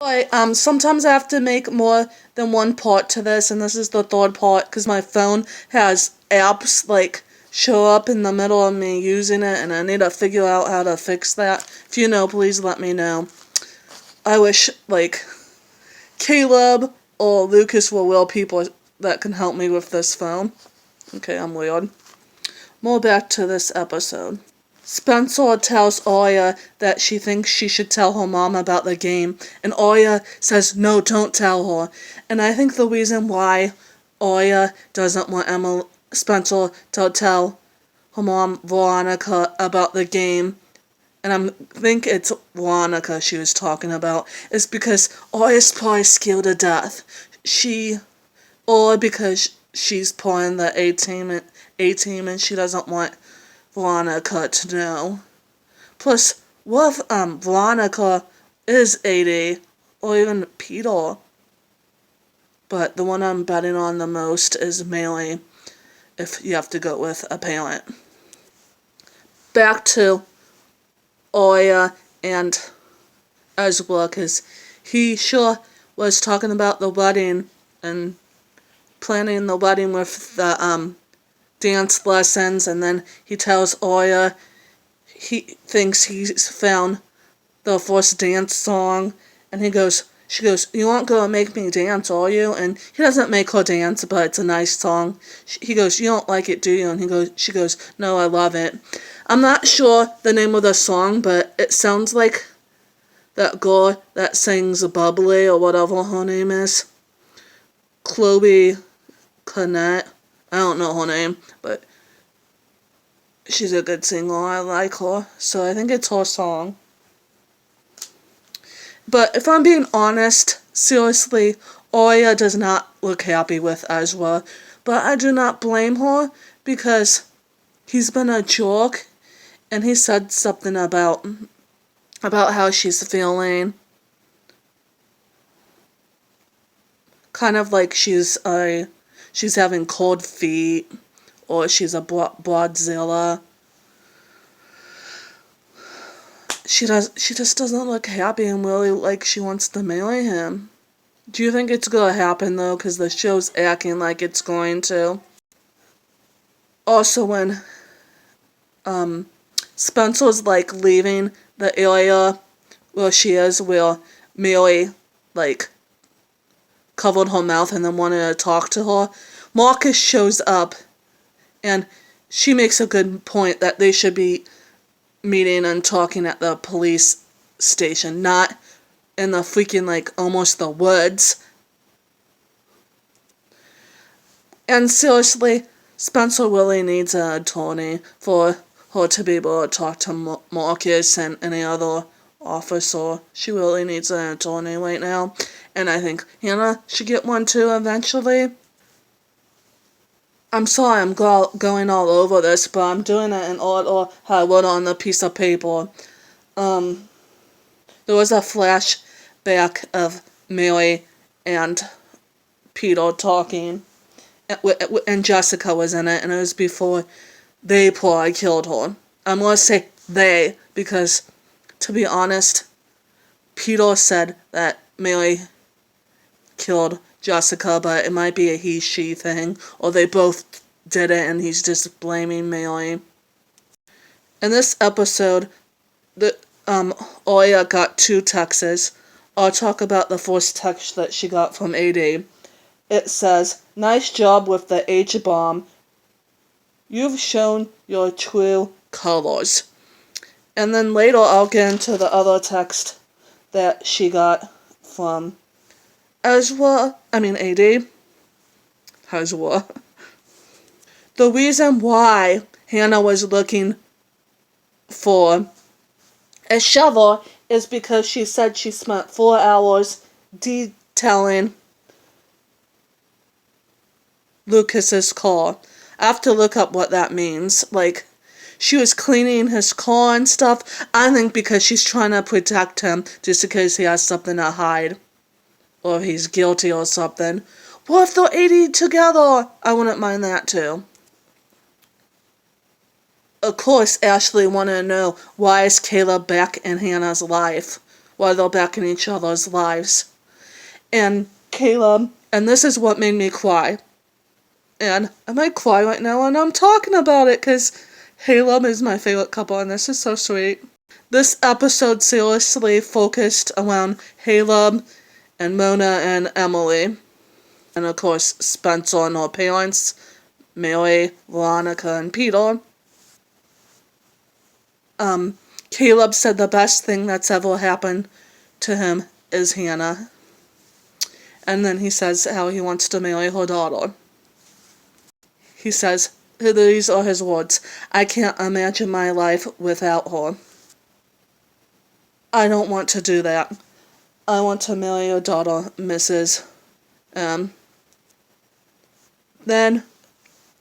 But sometimes I have to make more than one part to this, and this is the third part because my phone has apps like show up in the middle of me using it, and I need to figure out how to fix that. If you know, please let me know. I wish like Caleb or Lucas were real people that can help me with this phone. Okay, I'm weird. More back to this episode. Spencer tells Arya that she thinks she should tell her mom about the game, and Arya says, no, don't tell her. And I think the reason why Arya doesn't want Spencer to tell her mom, Veronica, about the game, and I think it's Veronica she was talking about, is because Arya's probably scared to death. Or because she's playing the A team and she doesn't want Veronica to know. Plus, what if Veronica is 80 or even Peter? But the one I'm betting on the most is Melee, if you have to go with a parent. Back to Oya and Ezra, because he sure was talking about the wedding and planning the wedding with the dance lessons, and then he tells Oya he thinks he's found the first dance song, and she goes, you aren't gonna make me dance, are you? And he doesn't make her dance, but it's a nice song. He goes, you don't like it, do you? And she goes, no, I love it. I'm not sure the name of the song, but it sounds like that girl that sings Bubbly or whatever her name is. Chloe Connett. I don't know her name, but she's a good singer. I like her. So I think it's her song. But if I'm being honest, seriously, Oya does not look happy with Ezra. But I do not blame her because he's been a jerk, and he said something about how she's feeling. Kind of like she's having cold feet, or she's a broadzilla. She just doesn't look happy and really like she wants to marry him. Do you think it's gonna happen though? Because the show's acting like it's going to. Also, when Spencer's like leaving the area where she is, where Mary like covered her mouth and then wanted to talk to her, Marcus shows up, and she makes a good point that they should be meeting and talking at the police station, not in the freaking like almost the woods. And seriously, Spencer really needs an attorney for her to be able to talk to Marcus and any other officer. She really needs an attorney right now, and I think Hannah should get one too eventually. I'm sorry I'm going all over this, but I'm doing it in order how I wrote on the piece of paper. There was a flashback of Mary and Peter talking, and Jessica was in it, and it was before they probably killed her. I'm going to say they, because, to be honest, Peter said that Mary killed Jessica, but it might be a he-she thing, or they both did it and he's just blaming Mary. In this episode, Oya got 2 texts. I'll talk about the first text that she got from AD. It says, nice job with the H-bomb. You've shown your true colors. And then later I'll get into the other text that she got from AD. Ezra. The reason why Hannah was looking for a shovel is because she said she spent 4 hours detailing Lucas's car. I have to look up what that means. Like, she was cleaning his car and stuff. I think because she's trying to protect him just in case he has something to hide. Or he's guilty or something. What if they're 80 together? I wouldn't mind that too. Of course, Ashley wanted to know, why is Caleb back in Hannah's life? while they're back in each other's lives. And Caleb, and this is what made me cry. And I might cry right now when I'm talking about it, because Caleb is my favorite couple, and this is so sweet. This episode seriously focused around Caleb and Mona and Emily. And of course, Spencer and her parents, Mary, Veronica, and Peter. Caleb said the best thing that's ever happened to him is Hannah. And then he says how he wants to marry her daughter. He says, these are his words, "I can't imagine my life without her. I don't want to do that. I want to marry your daughter, Mrs. Then,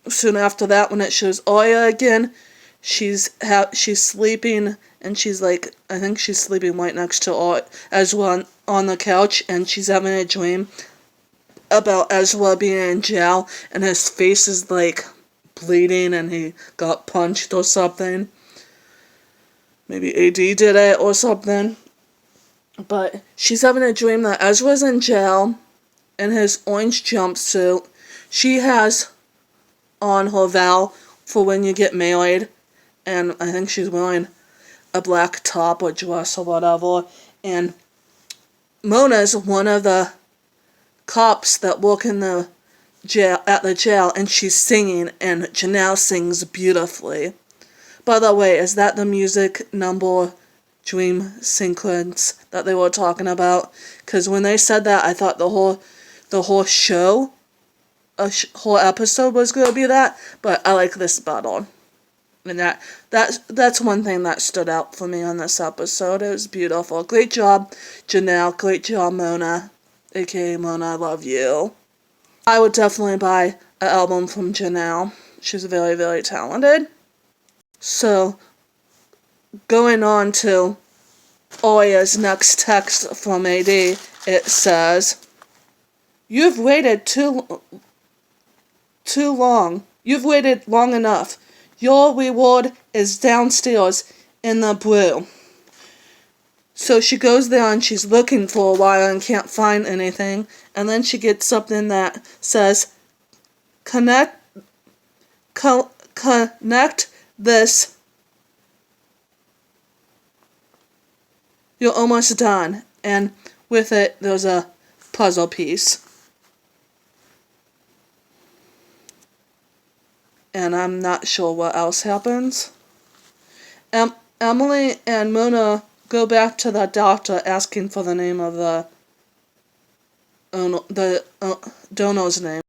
soon after that, when it shows Oya again, she's sleeping, and she's like, I think she's sleeping right next to Ezra on the couch, and she's having a dream about Ezra being in jail, and his face is like bleeding, and he got punched or something. Maybe AD did it or something. But she's having a dream that Ezra's in jail in his orange jumpsuit. She has on her vow for when you get married, and I think she's wearing a black top or dress or whatever. And Mona's one of the cops that work in the jail, at the jail, and she's singing, and Janelle sings beautifully. By the way, is that the music number dream sequence that they were talking about? Because when they said that, I thought the whole show, whole episode was going to be that, but I like this better. And that's one thing that stood out for me on this episode. It was beautiful. Great job, Janelle. Great job, Mona. AKA Mona, I love you. I would definitely buy an album from Janelle. She's very, very talented. So, going on to Oya's next text from AD, it says, "You've waited too long. You've waited long enough. Your reward is downstairs in the brew." So she goes there and she's looking for a while and can't find anything. And then she gets something that says, connect this. You're almost done. And with it, there's a puzzle piece. And I'm not sure what else happens. Emily and Mona go back to the doctor asking for the name of the donor's name.